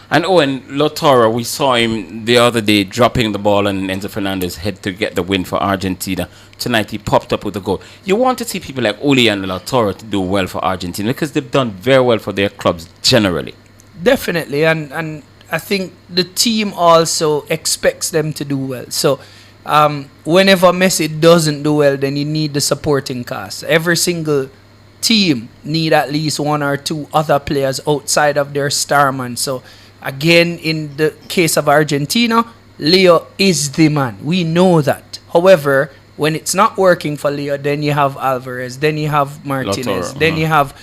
And Owen Lautaro, we saw him the other day dropping the ball on Enzo Fernandez head to get the win for Argentina. Tonight he popped up with a goal. You want to see people like Julian and Lautaro to do well for Argentina because they've done very well for their clubs generally. Definitely, and I think the team also expects them to do well. So whenever Messi doesn't do well, then you need the supporting cast. Every single team need at least 1 or 2 other players outside of their star man. So again, in the case of Argentina, Leo is the man. We know that. However, when it's not working for Leo, then you have Alvarez, then you have Martinez, then you have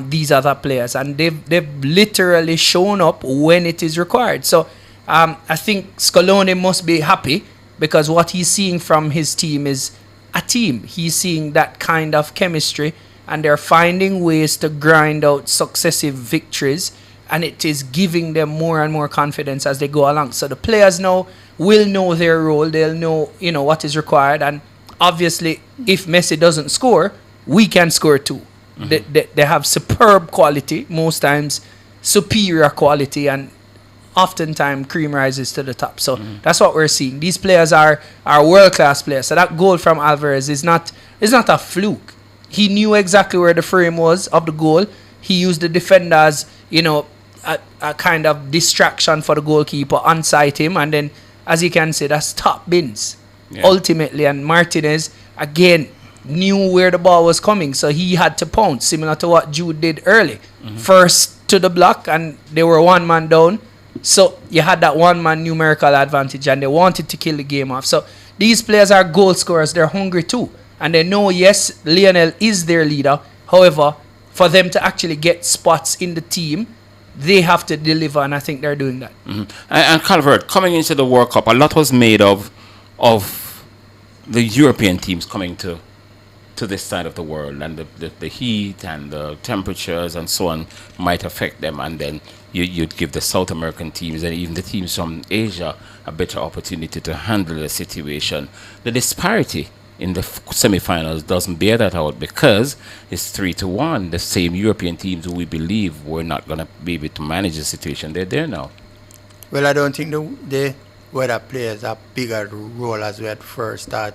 these other players, and they've literally shown up when it is required. So I think Scaloni must be happy because what he's seeing from his team is a team. He's seeing that kind of chemistry, and they're finding ways to grind out successive victories, and it is giving them more and more confidence as they go along. So the players now will know their role. They'll know, what is required. And obviously, if Messi doesn't score, we can score too. They have superb quality, most times superior quality, and oftentimes cream rises to the top. So that's what we're seeing. These players are world-class players. So that goal from Alvarez is not a fluke. He knew exactly where the frame was of the goal. He used the defender as, a kind of distraction for the goalkeeper, onside him, and then, as you can see, that's top bins, ultimately. And Martinez, again, knew where the ball was coming, so he had to pounce, similar to what Jude did early. First to the block, and they were 1 man down, so you had that 1 man numerical advantage, and they wanted to kill the game off. So these players are goal scorers. They're hungry too, and they know, yes, Lionel is their leader. However, for them to actually get spots in the team, they have to deliver, and I think they're doing that. And Calvert, coming into the World Cup, a lot was made of the European teams coming to this side of the world, and the heat and the temperatures and so on might affect them, and then you'd give the South American teams and even the teams from Asia a better opportunity to handle the situation. The disparity in the semi-finals doesn't bear that out because it's 3-1. The same European teams who we believe were not going to be able to manage the situation, they're there now. Well, I don't think the weather plays a bigger role as we had first start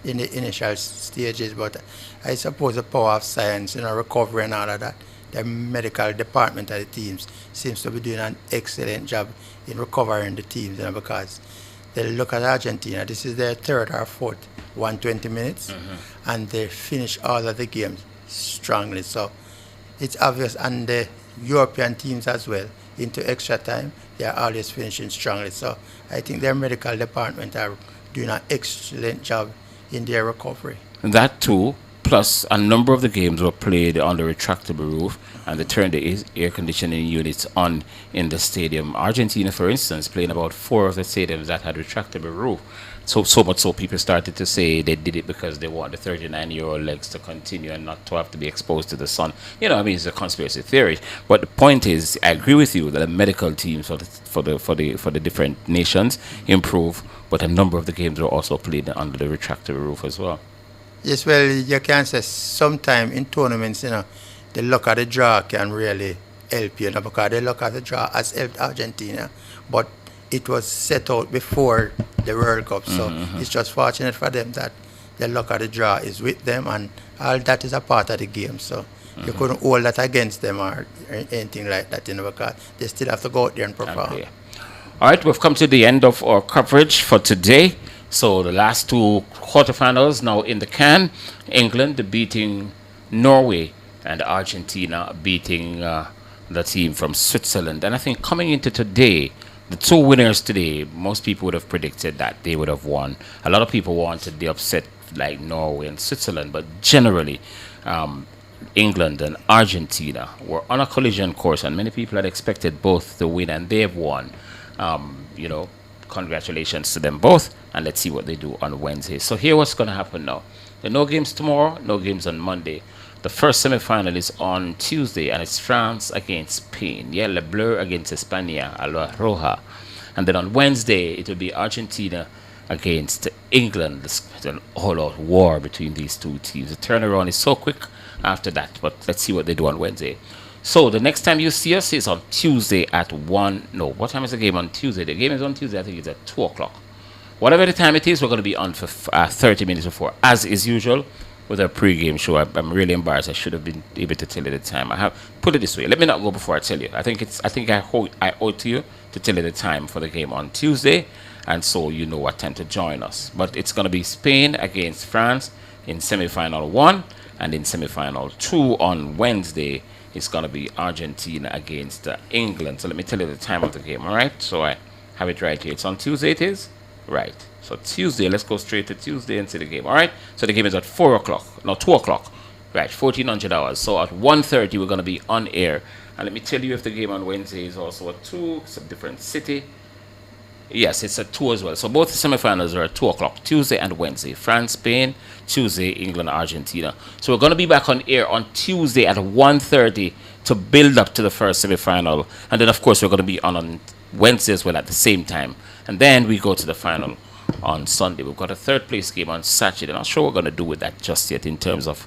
in the initial stages, but I suppose the power of science, recovery and all of that, the medical department of the teams seems to be doing an excellent job in recovering the teams, because they look at Argentina, this is their third or fourth 120 minutes, and they finish all of the games strongly. So it's obvious, and the European teams as well, into extra time, they are always finishing strongly. So I think their medical department are doing an excellent job in their recovery. That too, plus a number of the games were played on the retractable roof, and they turned the air conditioning units on in the stadium. Argentina, for instance, playing about 4 of the stadiums that had retractable roof. So much so people started to say they did it because they want the 39-year-old legs to continue and not to have to be exposed to the sun. It's a conspiracy theory. But the point is, I agree with you that the medical teams for the different nations improve, but a number of the games were also played under the retractable roof as well. Yes, well, you can say sometime in tournaments, the luck of the draw can really help you, because the luck of the draw has helped Argentina, but it was set out before the World Cup, so it's just fortunate for them that the luck of the draw is with them, and all that is a part of the game, so you couldn't hold that against them or anything like that, because they still have to go out there and perform. All right, we've come to the end of our coverage for today. So the last 2 quarterfinals now in the can. England beating Norway and Argentina beating the team from Switzerland. And I think coming into today, the 2 winners today, most people would have predicted that they would have won. A lot of people wanted the upset like Norway and Switzerland, but generally England and Argentina were on a collision course, and many people had expected both to win, and they've won. Congratulations to them both, and let's see what they do on Wednesday. So here what's going to happen now. There are no games tomorrow, no games on Monday. The first semi-final is on Tuesday, and it's France against Spain. Yeah, Le Bleu against España, a la Roja. And then on Wednesday, it will be Argentina against England. It's an all-out war between these 2 teams. The turnaround is so quick after that, but let's see what they do on Wednesday. So the next time you see us is on Tuesday at 1. No, what time is the game on Tuesday? The game is on Tuesday, I think it's at 2 o'clock. Whatever the time it is, we're going to be on for 30 minutes before, as is usual, with a pre-game show. I'm really embarrassed. I should have been able to tell you the time. I have put it this way. Let me not go before I tell you. I think I owe to you to tell you the time for the game on Tuesday, and so you know what time to join us. But it's going to be Spain against France in semi-final 1, and in semi-final 2 on Wednesday. It's going to be Argentina against England. So let me tell you the time of the game, all right? So I have it right here. It's on Tuesday, it is? Right. So Tuesday, let's go straight to Tuesday and see the game, all right? So the game is at 4 o'clock. No, 2 o'clock. Right, 1400 hours. So at 1:30, we're going to be on air. And let me tell you if the game on Wednesday is also at 2. It's a different city. Yes, it's at 2 as well. So both the semifinals are at 2 o'clock, Tuesday and Wednesday. France, Spain, Tuesday, England, Argentina. So we're going to be back on air on Tuesday at 1:30 to build up to the first semifinal. And then, of course, we're going to be on Wednesday as well at the same time. And then we go to the final on Sunday. We've got a 3rd place game on Saturday. I'm not sure what we're going to do with that just yet in terms of,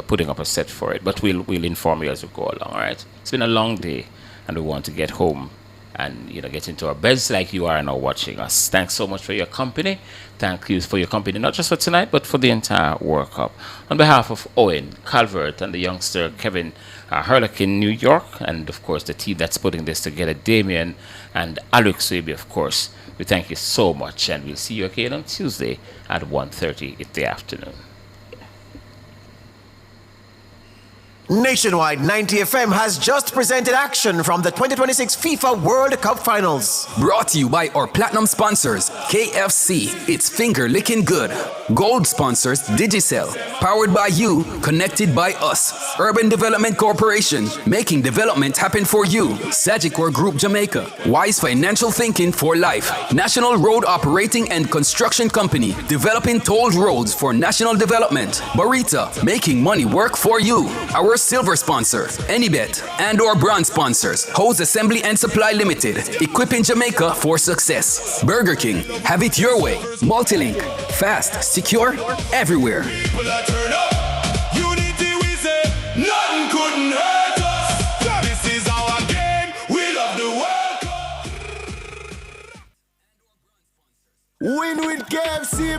putting up a set for it. But we'll inform you as we go along, all right? It's been a long day, and we want to get home and get into our beds like you are now watching us. Thanks so much for your company. Thank you for your company, not just for tonight, but for the entire World Cup. On behalf of Owen, Calvert, and the youngster Kevin Herlick in New York, and of course the team that's putting this together, Damien and Alex Waby, of course, we thank you so much, and we'll see you again on Tuesday at 1:30 in the afternoon. Nationwide 90 FM has just presented action from the 2026 FIFA World Cup Finals. Brought to you by our platinum sponsors, KFC. It's finger licking good. Gold sponsors Digicel. Powered by you, connected by us. Urban Development Corporation, making development happen for you. Sagicor Group Jamaica. Wise financial thinking for life. National Road Operating and Construction Company, developing tolled roads for national development. Barita, making money work for you. Our silver sponsor, Anybet, and our bronze sponsors, Hose Assembly and Supply Limited, equipping Jamaica for success. Burger King, have it your way. Multilink, fast, secure, everywhere. People that turn up, unity we say, nothing couldn't hurt us. This is our game, we love the World Cup. Win with KFC,